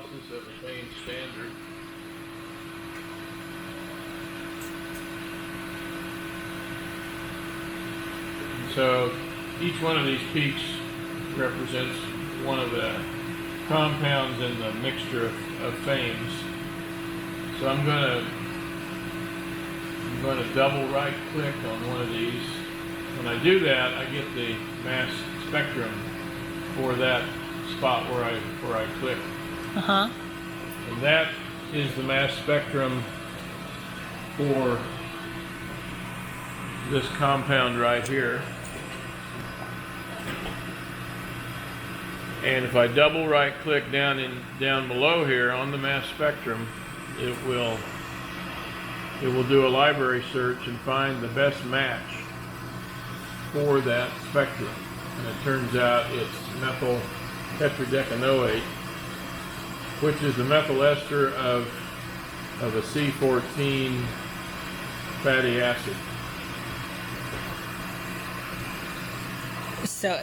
analysis of a main standard. And so each one of these peaks represents one of the compounds in the mixture of fames. So I'm going to double right click on one of these. When I do that, I get the mass spectrum for that spot where I click. And that is the mass spectrum for this compound right here. And if I double right click down below here on the mass spectrum, it will do a library search and find the best match for that spectrum. And it turns out it's methyl tetradecanoate, which is the methyl ester of a C14 fatty acid. So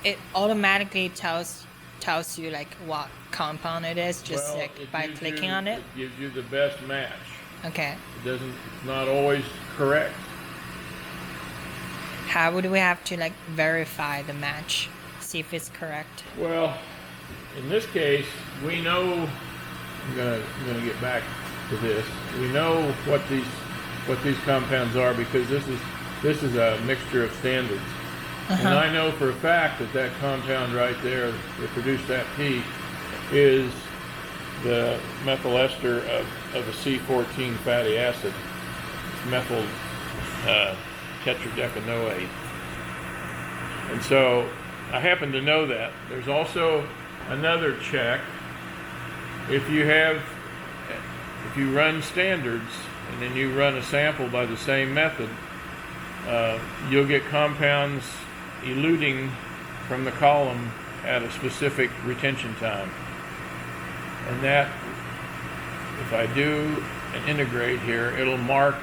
it automatically tells you like what compound it is, just by clicking on it? It gives you the best match. Okay. It's not always correct. How would we have to like verify the match, see if it's correct? Well, in this case, we know. I'm gonna get back to this. We know what these compounds are because this is a mixture of standards. And I know for a fact that compound right there that produced that peak is the methyl ester of a C14 fatty acid. It's methyl tetradecanoate. And so I happen to know that. There's also another check. If you run standards and then you run a sample by the same method, you'll get compounds eluting from the column at a specific retention time. And that, if I do an integrate here, it'll mark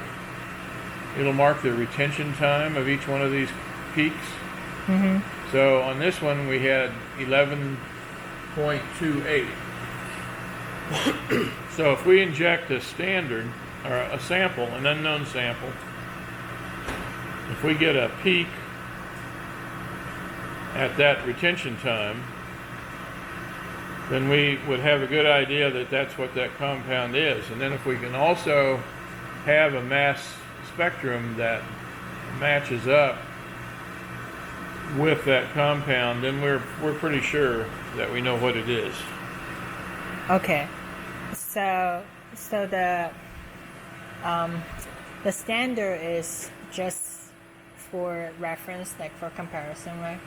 the retention time of each one of these peaks. So on this one we had 11.28. So if we inject a standard or a sample, an unknown sample, if we get a peak at that retention time, then we would have a good idea that that's what that compound is. And then if we can also have a mass spectrum that matches up with that compound, then we're pretty sure that we know what it is. Okay. So the standard is just for reference, like for comparison, right?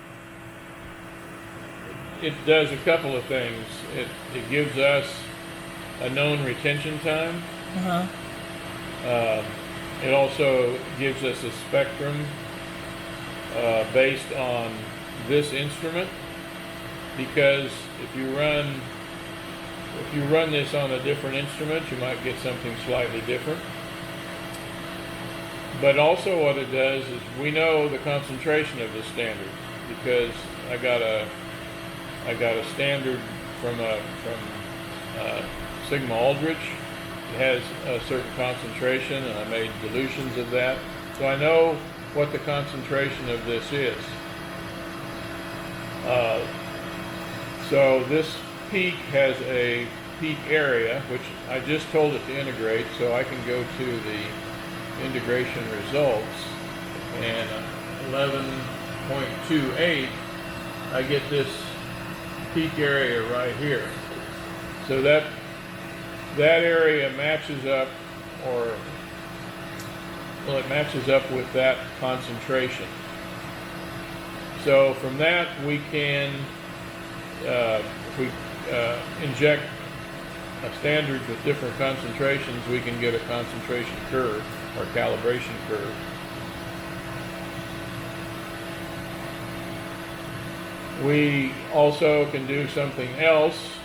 It does a couple of things. It gives us a known retention time. It also gives us a spectrum based on this instrument, because if you run this on a different instrument, you might get something slightly different. But also what it does is we know the concentration of the standard, because I got a standard from Sigma Aldrich. It has a certain concentration, and I made dilutions of that, so I know what the concentration of this is. So this peak has a peak area, which I just told it to integrate, so I can go to the integration results, and 11.28, I get this peak area right here. So that area matches up, it matches up with that concentration. So from that we can, if we inject standards with different concentrations, we can get a concentration curve or calibration curve. We also can do something else.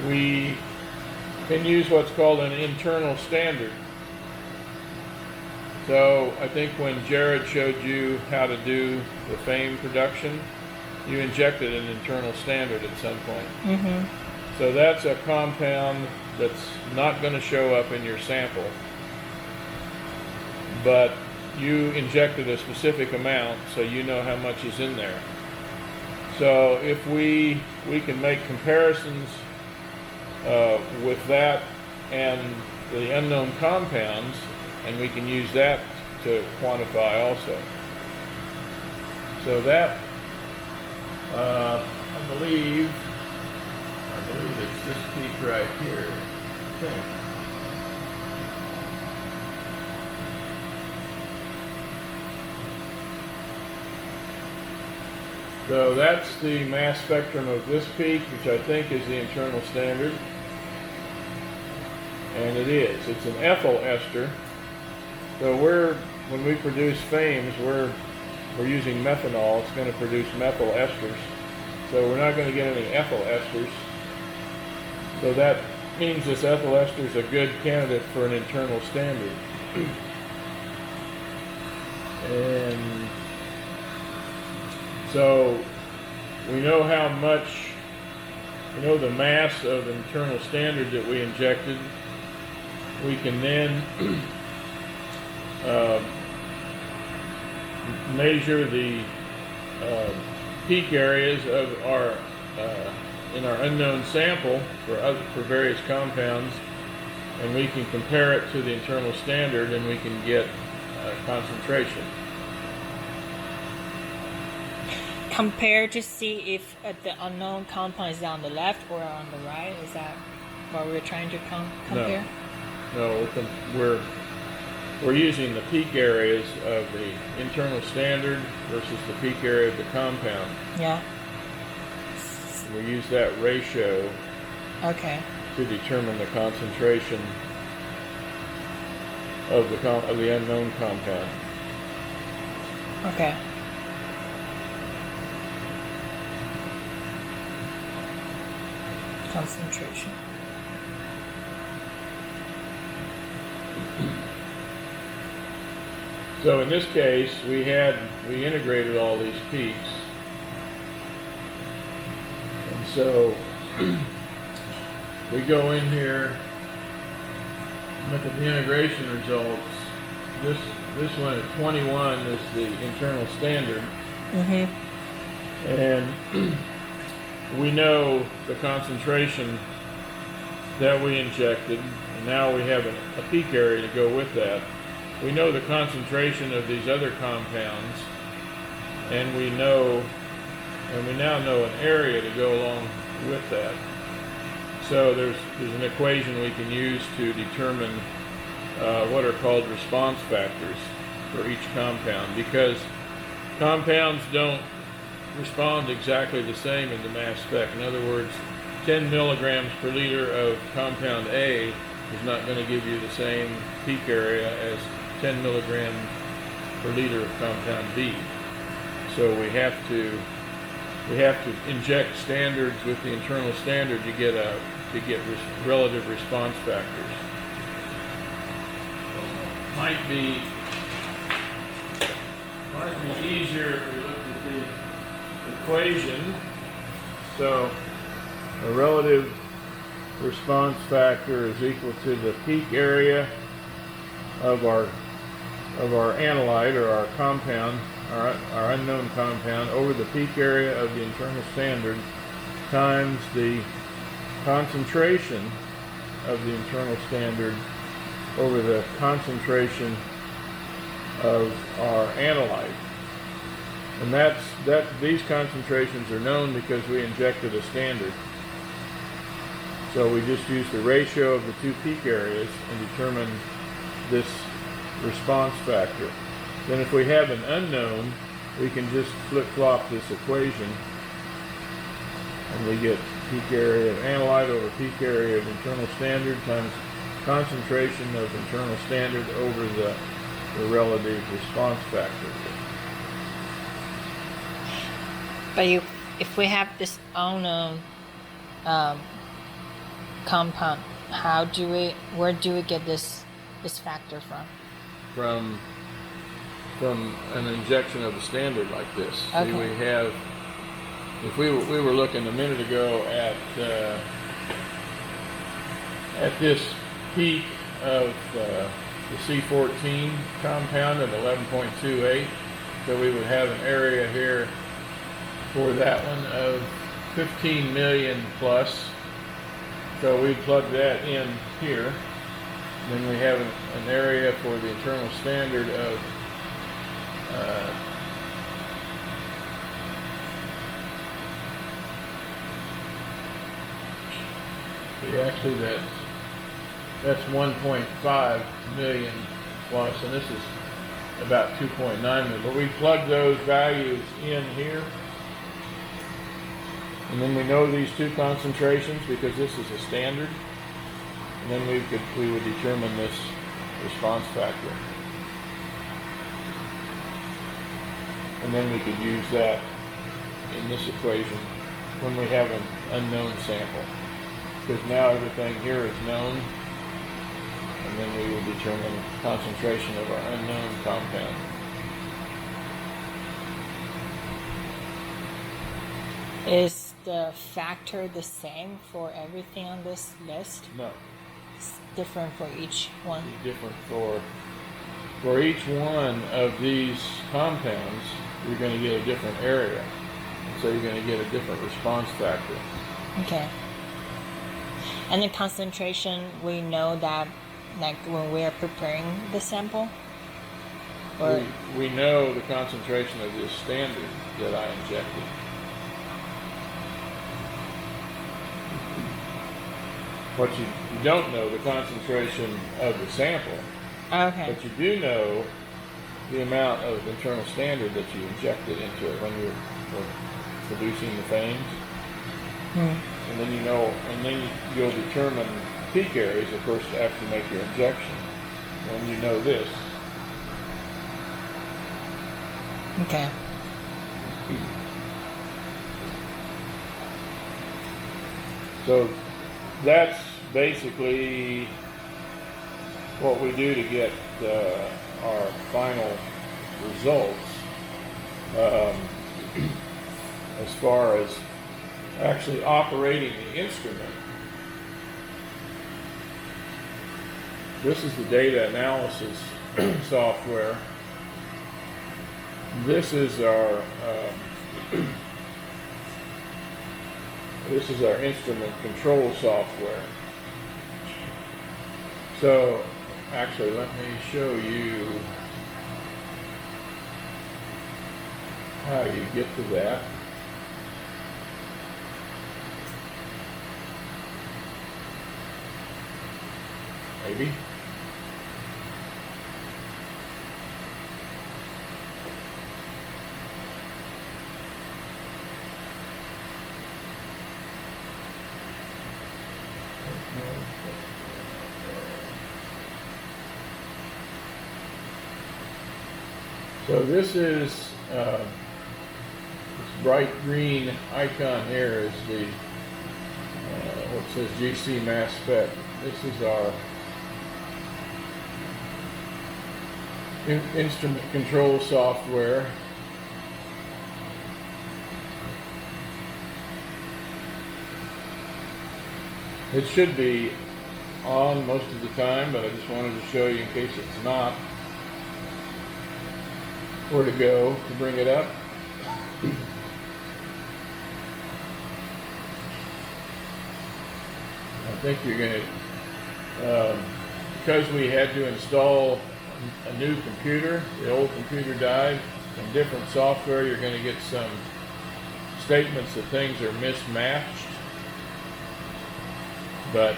We can use what's called an internal standard. So I think when Jared showed you how to do the FAME production, you injected an internal standard at some point. Mm-hmm. So that's a compound that's not going to show up in your sample, but you injected a specific amount, so you know how much is in there. So if we can make comparisons with that and the unknown compounds, and we can use that to quantify also. So that, I believe it's this peak right here. I think. So that's the mass spectrum of this peak, which I think is the internal standard. And it is. It's an ethyl ester. So when we produce FAMEs, we're using methanol. It's going to produce methyl esters. So we're not going to get any ethyl esters. So that means this ethyl ester is a good candidate for an internal standard. And so we know how much, we know the mass of internal standard that we injected. We can then measure the peak areas of our in our unknown sample for various compounds, and we can compare it to the internal standard, and we can get concentration. Compare to see if the unknown compound is on the left or on the right. Is that what we're trying to compare? No, we're using the peak areas of the internal standard versus the peak area of the compound. Yeah. We use that ratio to determine the concentration of the unknown compound. Okay. Concentration. So in this case, we integrated all these peaks. And so we go in here, look at the integration results. This one at 21 is the internal standard. Mm-hmm. And we know the concentration that we injected, and now we have a peak area to go with that. We know the concentration of these other compounds, and we now know an area to go along with that. So there's an equation we can use to determine what are called response factors for each compound, because compounds don't respond exactly the same in the mass spec. In other words, 10 milligrams per liter of compound A is not going to give you the same peak area as 10 milligrams per liter of compound B. So we have to inject standards with the internal standard to get relative response factors. Might be easier if we look at the equation. So a relative response factor is equal to the peak area of our analyte, or our compound, our unknown compound, over the peak area of the internal standard times the concentration of the internal standard over the concentration of our analyte. And these concentrations are known because we injected a standard. So we just use the ratio of the two peak areas and determine this response factor. Then if we have an unknown, we can just flip-flop this equation, and we get peak area of analyte over peak area of internal standard times concentration of internal standard over the relative response factor. But if we have this unknown compound, where do we get this factor from? From from an injection of the standard like this. See, Okay. we have, if we were looking a minute ago at this peak of the C14 compound at 11.28, so we would have an area here for that one of 15 million plus. So we plug that in here. Then we have an area for the internal standard of actually that's 1.5 million plus, and this is about 2.9 million. But we plug those values in here, and then we know these two concentrations because this is a standard, and then we would determine this response factor, and then we could use that in this equation when we have an unknown sample, because now everything here is known, and then we will determine concentration of our unknown compound. Is the factor the same for everything on this list? No, It's different for each one. it's different for each one of these compounds. You're going to get a different area, so you're going to get a different response factor. Okay. And the concentration, we know that, like when we are preparing the sample, or We know the concentration of this standard that I injected. What you don't know the concentration of the sample, okay. but you do know the amount of internal standard that you injected into it when you were producing the fanes. And then and then you'll determine peak areas, of course, after you make your injection, when you know this. Okay. So that's basically what we do to get our final results as far as actually operating the instrument. This is the data analysis software. This is our instrument control software. So actually, let me show you how you get to that. Maybe. So this is this bright green icon here is the what says GCMS spec. This is our instrument control software. It should be on most of the time, but I just wanted to show you in case it's not, where to go to bring it up. I think you're going to, because we had to install a new computer, the old computer died, and different software, you're going to get some statements that things are mismatched, but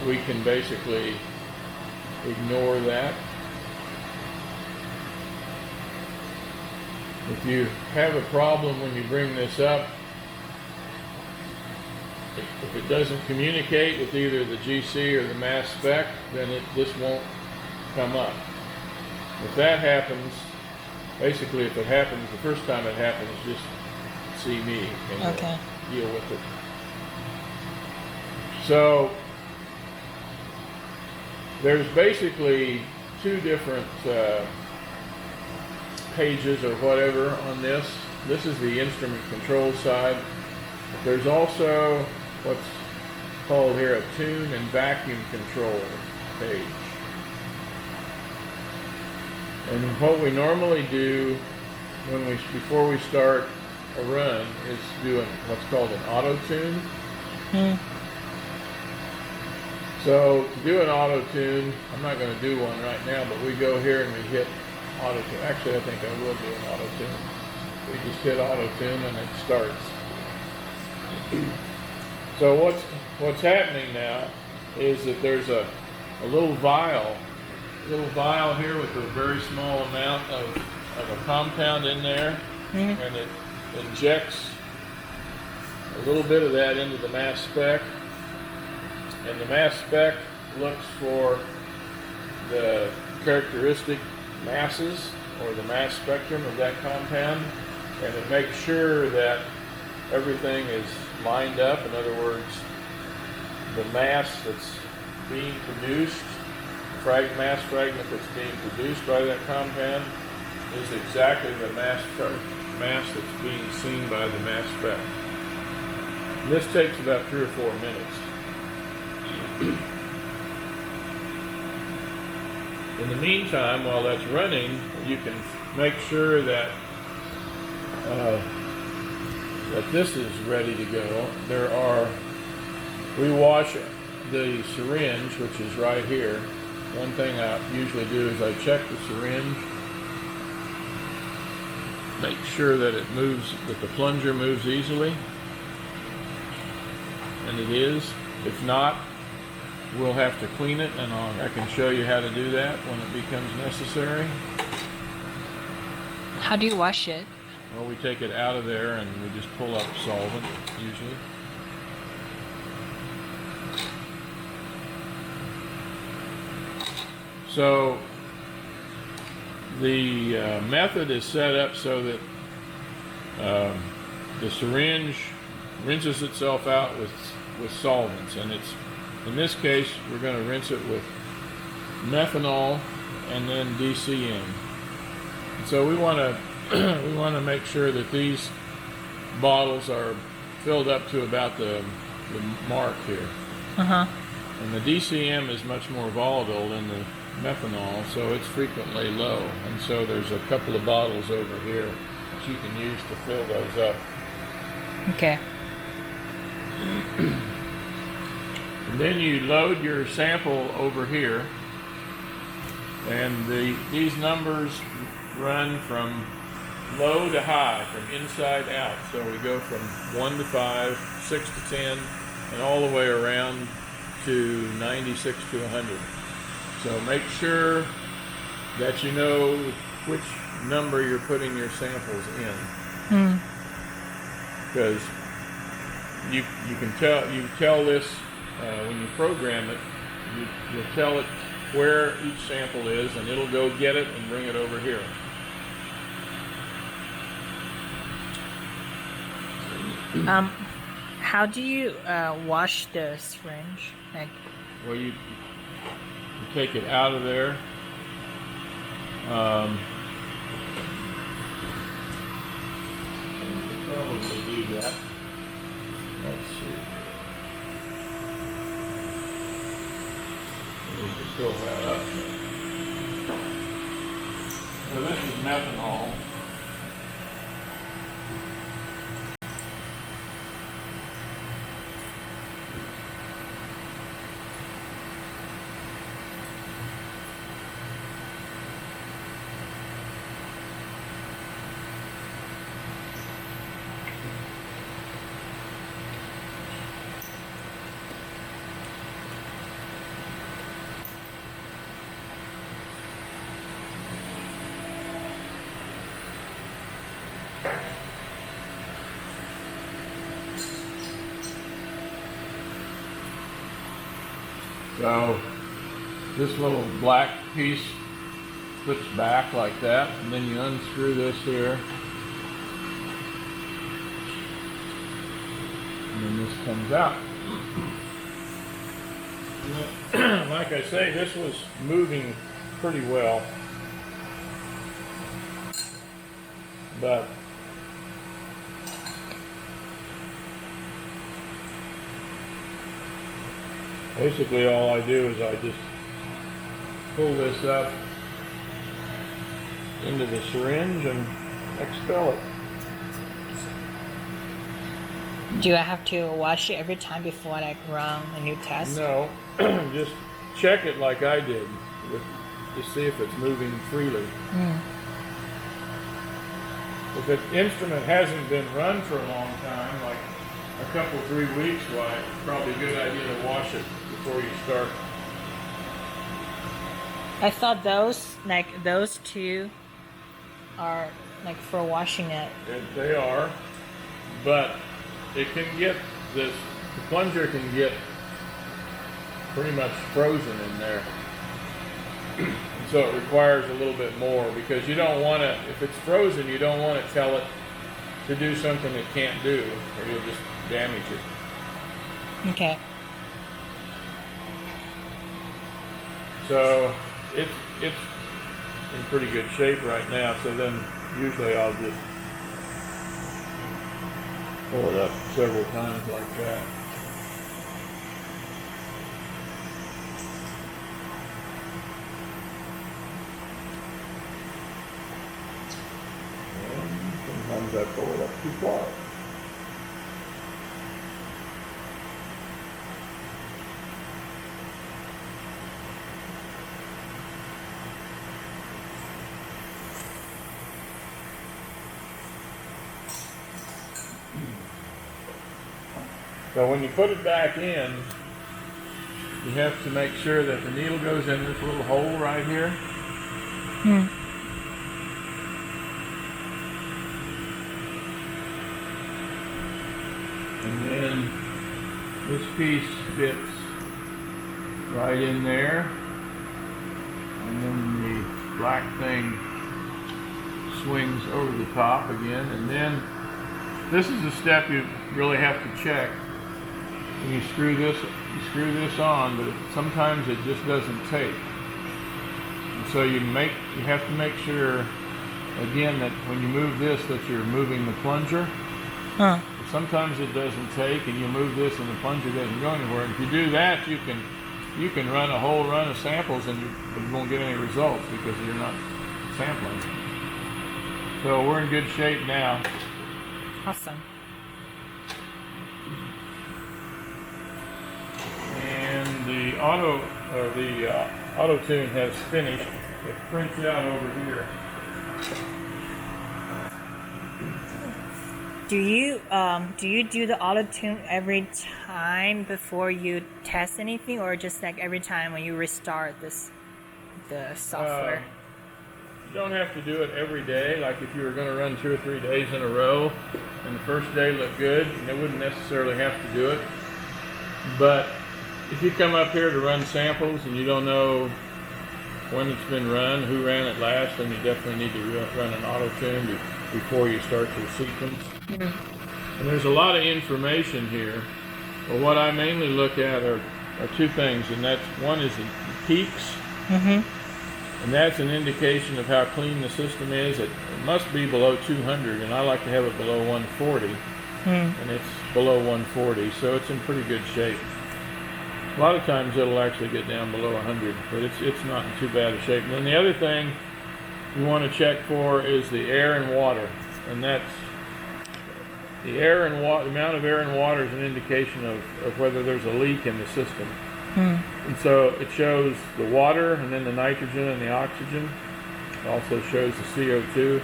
we can basically ignore that. If you have a problem when you bring this up, if it doesn't communicate with either the GC or the mass spec, then this won't come up. If that happens, basically if it happens the first time it happens, just see me and deal with it. So there's basically two different pages or whatever on this. This is the instrument control side. But there's also what's called here a tune and vacuum control page. And what we normally do before we start a run is do what's called an Autotune. So to do an Autotune, I'm not going to do one right now, but we go here and we hit Autotune. Actually, I think I will do an Autotune. We just hit Autotune and it starts. So what's happening now is that there's a little vial here with a very small amount of a compound in there, and it injects a little bit of that into the mass spec, and the mass spec looks for the characteristic masses or the mass spectrum of that compound, and it makes sure that everything is lined up. In other words, the mass that's being produced, mass fragment that's being produced by that compound, is exactly the mass that's being seen by the mass spec. And this takes about 3 or 4 minutes. In the meantime, while that's running, you can make sure that that this is ready to go. We wash the syringe, which is right here. One thing I usually do is I check the syringe, make sure that it moves, that the plunger moves easily, and it is. If not, we'll have to clean it, and I can show you how to do that when it becomes necessary. How do you wash it? Well, we take it out of there and we just pull up solvent, usually. So the method is set up so that the syringe rinses itself out with solvents, and in this case we're going to rinse it with methanol and then DCM. And so we want to make sure that these bottles are filled up to about the mark here. And the DCM is much more volatile than the methanol, so it's frequently low. And so there's a couple of bottles over here that you can use to fill those up. Okay. And then you load your sample over here, and these numbers run from low to high, from inside out. So we go from 1 to 5, 6 to 10, and all the way around to 96 to 100. So make sure that you know which number you're putting your samples in, because you tell this when you program it. You'll tell it where each sample is, and it'll go get it and bring it over here. How do you wash the syringe? Well, you take it out of there. You probably do that. Let's see. We can fill that up. So this is methanol. So this little black piece flips back like that, and then you unscrew this here, and then this comes out. Like I say, this was moving pretty well. But basically all I do is I just pull this up into the syringe and expel it. Do I have to wash it every time before I run a new test? No, just check it like I did to see if it's moving freely. If the instrument hasn't been run for a long time, like a couple, 3 weeks, why, it's probably a good idea to wash it before you start. I thought those two are like for washing it. They are, but it can get the plunger can get pretty much frozen in there. So it requires a little bit more, because you don't want to, if it's frozen, you don't want to tell it to do something it can't do, or you'll just damage it. Okay. So it's in pretty good shape right now, so then usually I'll just pull it up several times like that. And sometimes I pull it up too far. So when you put it back in, you have to make sure that the needle goes in this little hole right here. And then this piece fits right in there. And then the black thing swings over the top again. And then this is a step you really have to check. And you screw this on, but sometimes it just doesn't take. And so you have to make sure, again, that when you move this, that you're moving the plunger. Sometimes it doesn't take, and you move this and the plunger doesn't go anywhere. And if you do that, you can run a whole run of samples and you won't get any results because you're not sampling. So we're in good shape now. Awesome. And the Autotune has finished. It prints out over here. Do you do the Autotune every time before you test anything, or just like every time when you restart the software? You don't have to do it every day. Like if you were going to run 2 or 3 days in a row, and the first day looked good, you wouldn't necessarily have to do it. But if you come up here to run samples and you don't know when it's been run, who ran it last, then you definitely need to run an Autotune before you start your sequence. And there's a lot of information here. But what I mainly look at are 2 things, and that's one is the peaks, and that's an indication of how clean the system is. It must be below 200, and I like to have it below 140, and it's below 140, so it's in pretty good shape. A lot of times it'll actually get down below 100, but it's not in too bad a shape. And then the other thing you want to check for is the air and water, and that's the air and water. The amount of air and water is an indication of whether there's a leak in the system. And so it shows the water, and then the nitrogen and the oxygen. It also shows the CO2.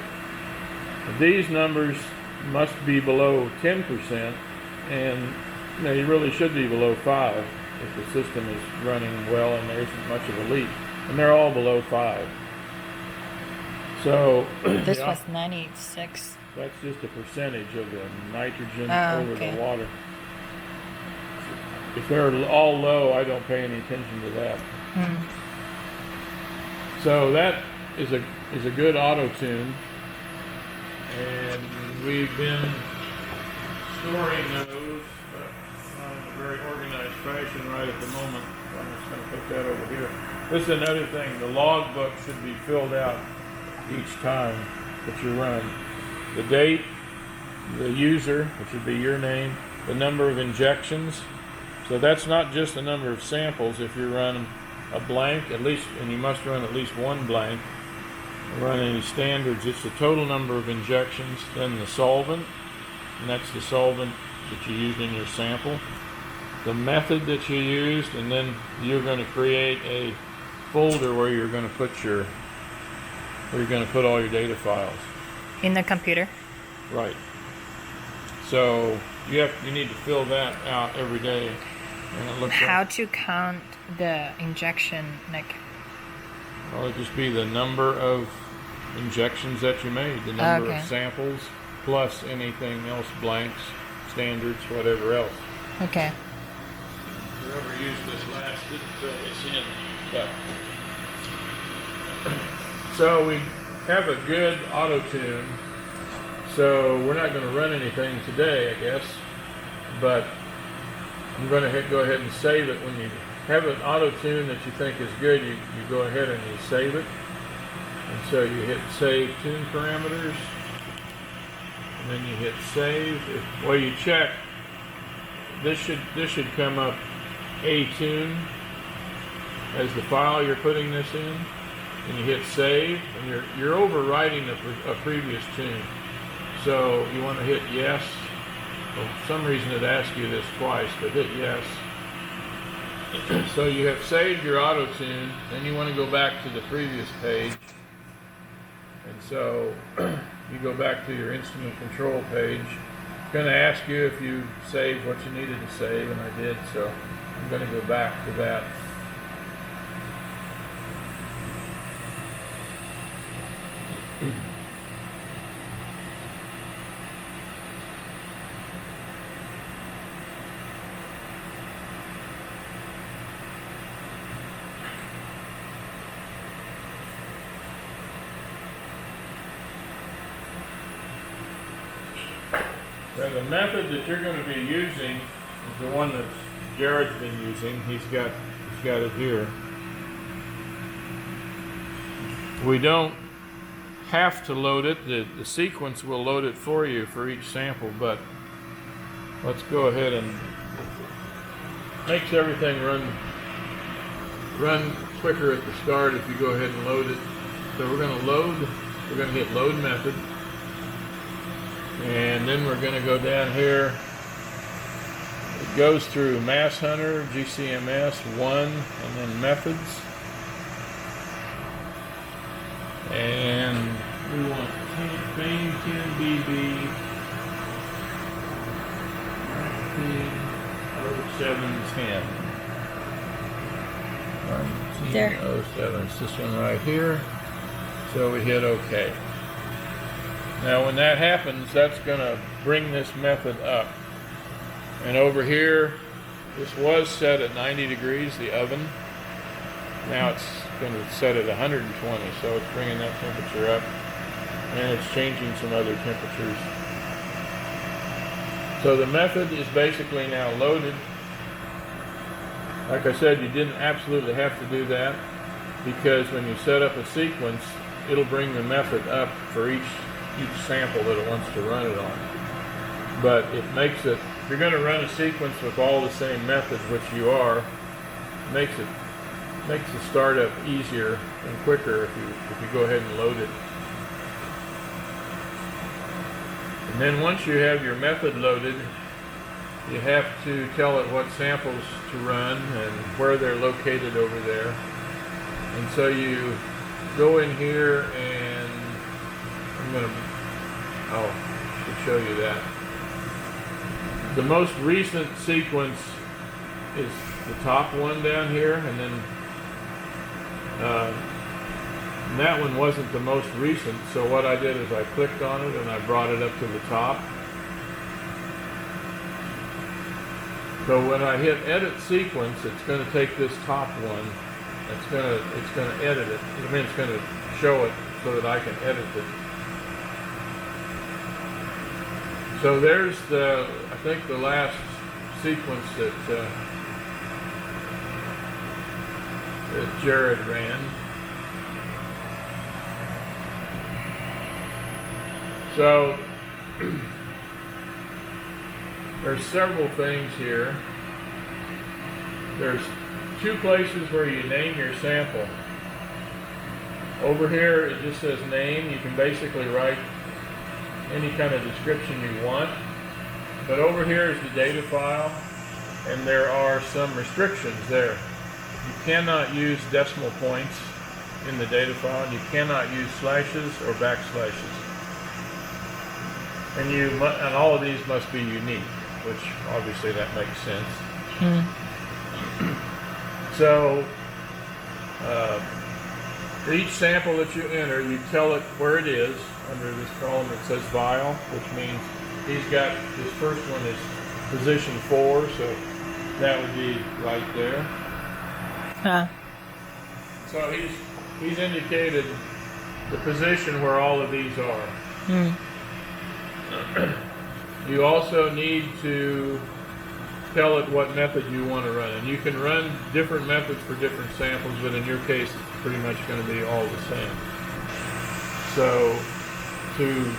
These numbers must be below 10%, and you really should be below 5 if the system is running well and there isn't much of a leak. And they're all below 5. So this was 96. That's just a percentage of the nitrogen over the water. If they're all low, I don't pay any attention to that. So that is a good Autotune, and we've been storing those in a very organized fashion right at the moment. So I'm just going to put that over here. This is another thing. The logbook should be filled out each time that you run. the date, the user, which would be your name, the number of injections. So that's not just the number of samples. If you run a blank, at least, and you must run at least one blank, run any standards, it's the total number of injections, then the solvent, and that's the solvent that you used in your sample, the method that you used, and then you're going to create a folder where you're going to put all your data files. In the computer? Right. So you need to fill that out every day. And it looks How like, to count the injection, like? well, it'd just be the number of injections that you made, the number Okay. of samples, plus anything else, blanks, standards, whatever else. Okay. Whoever used this last didn't fill this in, but so we have a good Autotune. So we're not going to run anything today, I guess, but I'm going to go ahead and save it. When you have an Autotune that you think is good, you go ahead and you save it. And so you hit Save Tune Parameters, and then you hit Save. Well, you check. This should come up A tune as the file you're putting this in, and you hit Save, and you're overwriting a previous tune. So you want to hit Yes. Well, for some reason it asks you this twice, but hit Yes. So you have saved your Autotune, then you want to go back to the previous page. And so you go back to your instrument control page. It's going to ask you if you saved what you needed to save, and I did, so I'm going to go back to that. Now the method that you're going to be using is the one that Jared's been using. He's got it here. We don't have to load it. The sequence will load it for you for each sample, but let's go ahead and makes everything run quicker at the start if you go ahead and load it. So we're going to hit load method. And then we're going to go down here. It goes through Mass Hunter, GCMS 1, and then methods. And we want Bane 10 BB, 190710. There. 1907. It's this one right here. So we hit OK. Now when that happens, that's going to bring this method up. And over here, this was set at 90 degrees, the oven. Now it's going to set at 120, so it's bringing that temperature up. And it's changing some other temperatures. So the method is basically now loaded. Like I said, you didn't absolutely have to do that, because when you set up a sequence, it'll bring the method up for each sample that it wants to run it on. But it makes it, if you're going to run a sequence with all the same methods, which you are, makes the startup easier and quicker if you go ahead and load it. And then once you have your method loaded, you have to tell it what samples to run and where they're located over there. And so you go in here, and I should show you that. The most recent sequence is the top one down here, and then that one wasn't the most recent. So what I did is I clicked on it and I brought it up to the top. So when I hit edit sequence, it's going to take this top one. It's going to edit it. I mean, it's going to show it so that I can edit it. So there's I think the last sequence that Jared ran. So There's several things here. There's two places where you name your sample. Over here it just says name. You can basically write any kind of description you want. But over here is the data file, and there are some restrictions there. You cannot use decimal points in the data file, and you cannot use slashes or backslashes. And all of these must be unique, which obviously that makes sense. So for each sample that you enter, you tell it where it is. Under this column it says vial, which means he's got, his first one is position 4, so that would be right there. So he's indicated the position where all of these are. You also need to tell it what method you want to run. And you can run different methods for different samples, but in your case it's pretty much going to be all the same. So to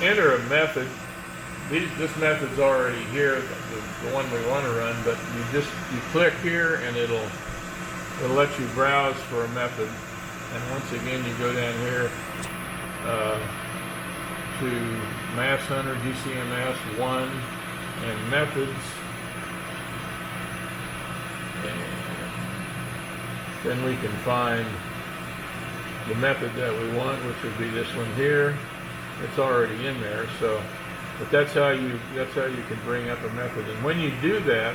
enter a method, this method's already here, the one we want to run, but you click here and it'll let you browse for a method. And once again you go down here to Mass Hunter, GCMS 1, and methods. And then we can find the method that we want, which would be this one here. It's already in there, so but that's how you can bring up a method. And when you do that,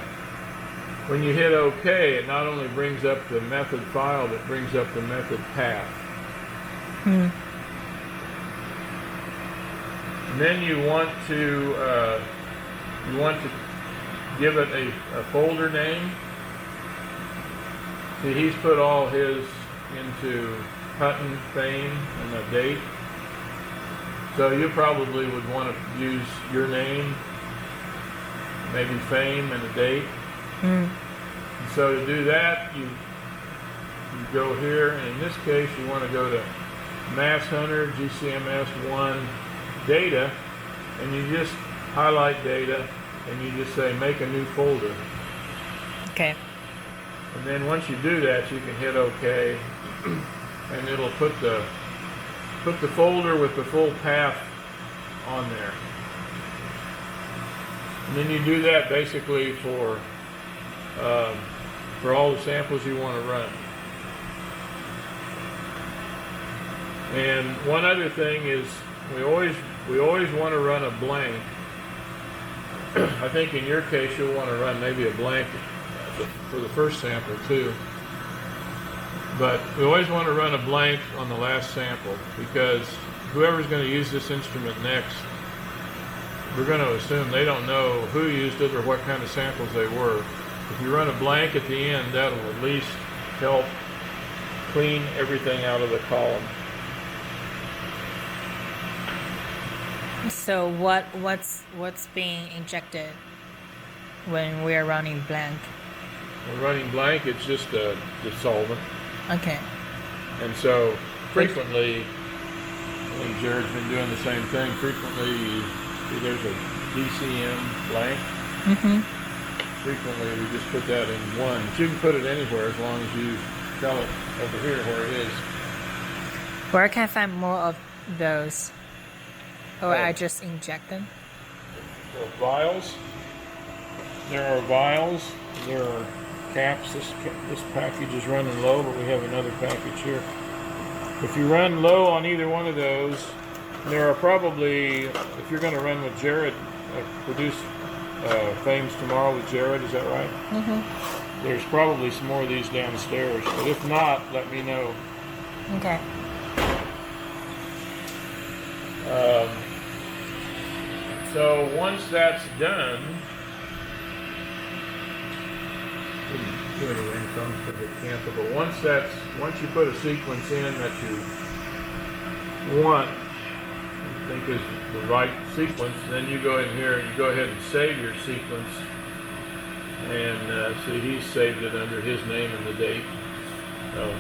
when you hit OK, it not only brings up the method file, but brings up the method path. And then you want to give it a folder name. See, he's put all his into Hutton, Fame, and a date. So you probably would want to use your name, maybe Fame, and a date. And so to do that, you go here, and in this case you want to go to Mass Hunter, GCMS 1, Data, and you just highlight Data, and you just say make a new folder. Okay. And then once you do that, you can hit OK, and it'll put the folder with the full path on there. And then you do that basically for all the samples you want to run. And one other thing is we always want to run a blank. I think in your case you'll want to run maybe a blank for the first sample too. But we always want to run a blank on the last sample, because whoever's going to use this instrument next, we're going to assume they don't know who used it or what kind of samples they were. If you run a blank at the end, that'll at least help clean everything out of the column. So what's being injected when we're running blank? When running blank, it's just the solvent. Okay. And so frequently, I think Jared's been doing the same thing. Frequently, there's a DCM blank. Frequently, we just put that in one. But you can put it anywhere as long as you tell it over here where it is. Where can I find more of those? Or I just inject them? There are vials. There are vials. There are caps. This package is running low, but we have another package here. If you run low on either one of those, there are probably, if you're going to run with Jared, produce Fames tomorrow with Jared, is that right? There's probably some more of these downstairs, but if not, let me know. Okay. So once that's done, do anything from because it cancel. But once you put a sequence in that you want, you think is the right sequence, then you go in here and you go ahead and save your sequence. And see, he's saved it under his name and the date. So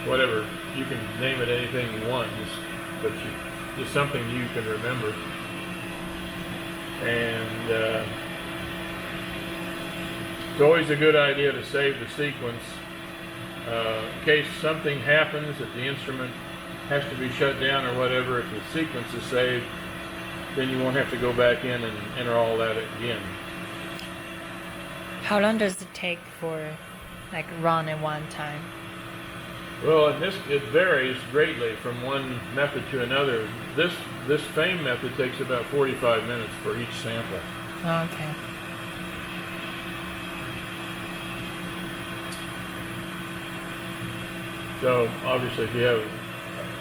whatever, you can name it anything you want. Just but just something you can remember. And it's always a good idea to save the sequence in case something happens that the instrument has to be shut down or whatever. If the sequence is saved, then you won't have to go back in and enter all that again. How long does it take for like run at one time? Well, it varies greatly from one method to another. This FAME method takes about 45 minutes for each sample. Okay. So obviously, if you have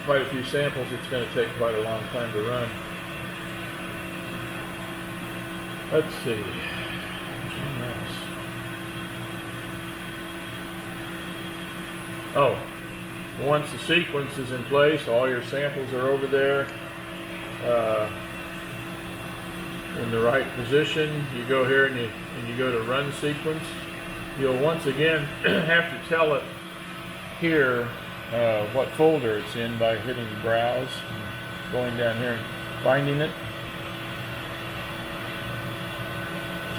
quite a few samples, it's going to take quite a long time to run. Let's see. GCMS. Oh, once the sequence is in place, all your samples are over there in the right position. You go here and you go to run sequence. You'll once again have to tell it here what folder it's in by hitting browse, and going down here and finding it.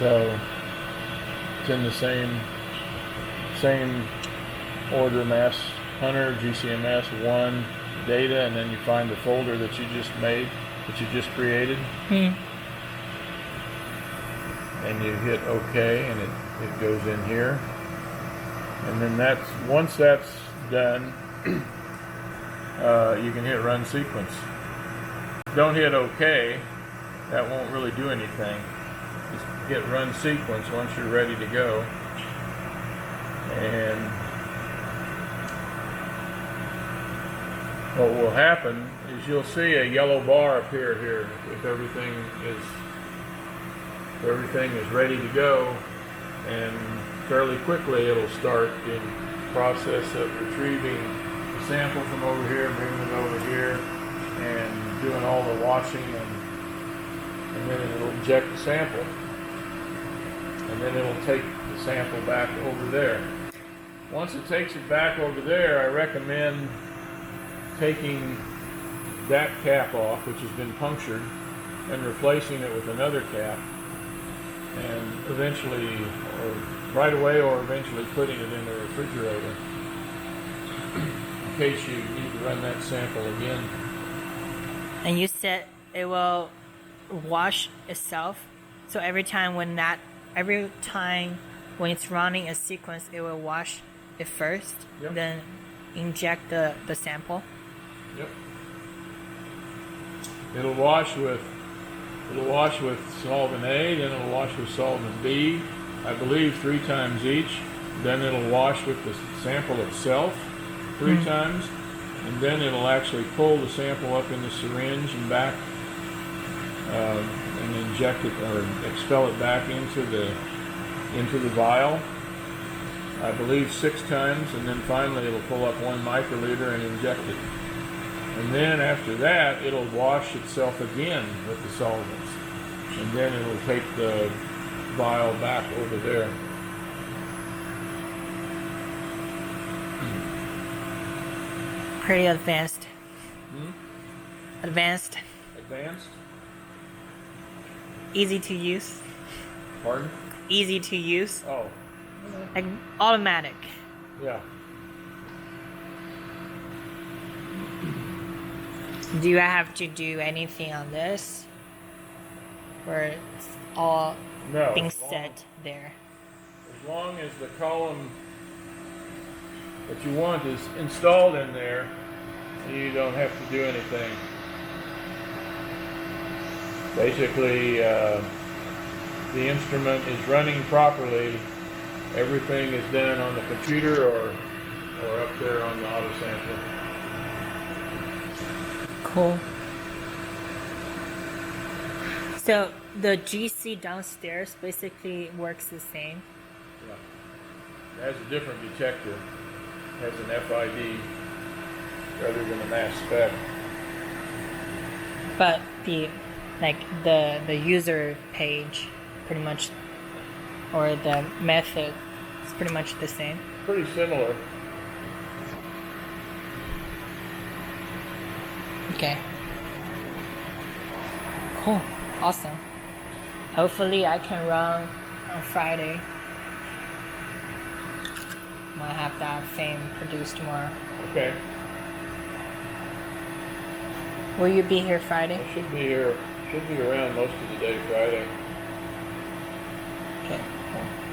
So it's in the same order: mass hunter, GCMS 1, data, and then you find the folder that you just made, that you just created. And you hit OK, and it goes in here. And then once that's done, you can hit run sequence. Don't hit OK, that won't really do anything. Just hit run sequence once you're ready to go. And what will happen is you'll see a yellow bar appear here if everything is ready to go, and fairly quickly it'll start the process of retrieving the sample from over here, bringing it over here, and doing all the washing, and then it'll inject the sample, and then it'll take the sample back over there. Once it takes it back over there, I recommend taking that cap off, which has been punctured, and replacing it with another cap, and eventually, or right away, or eventually putting it in the refrigerator in case you need to run that sample again. And you said it will wash itself, so every time when it's running a sequence, it will wash it first, Yep. then inject the sample. Yep. It'll wash with solvent A, then it'll wash with solvent B, I believe 3 times each. Then it'll wash with the sample itself 3 times, and then it'll actually pull the sample up in the syringe and back, and inject it or expel it back into the vial, I believe 6 times, and then finally it'll pull up 1 microliter and inject it. And then after that, it'll wash itself again with the solvents, and then it'll take the vial back over there. Pretty advanced. Advanced. Advanced? Easy to use. Pardon? Easy to use. Oh, Like automatic. yeah. Do you have to do anything on this? Or it's all No. being as long- set there? As long as the column that you want is installed in there, you don't have to do anything. Basically, the instrument is running properly. Everything is done on the computer or up there on the auto sampler. Cool. So the GC downstairs basically works the same. Yeah. It has a different detector. It has an FID rather than a mass spec. But the user page pretty much, or the method is pretty much the same. Pretty similar. Okay. Okay. Cool. Awesome. Hopefully I can run on Friday. Might have that thing produced tomorrow. Okay. Will you be here Friday? I should be here. Should be around most of the day Friday. Okay. Cool.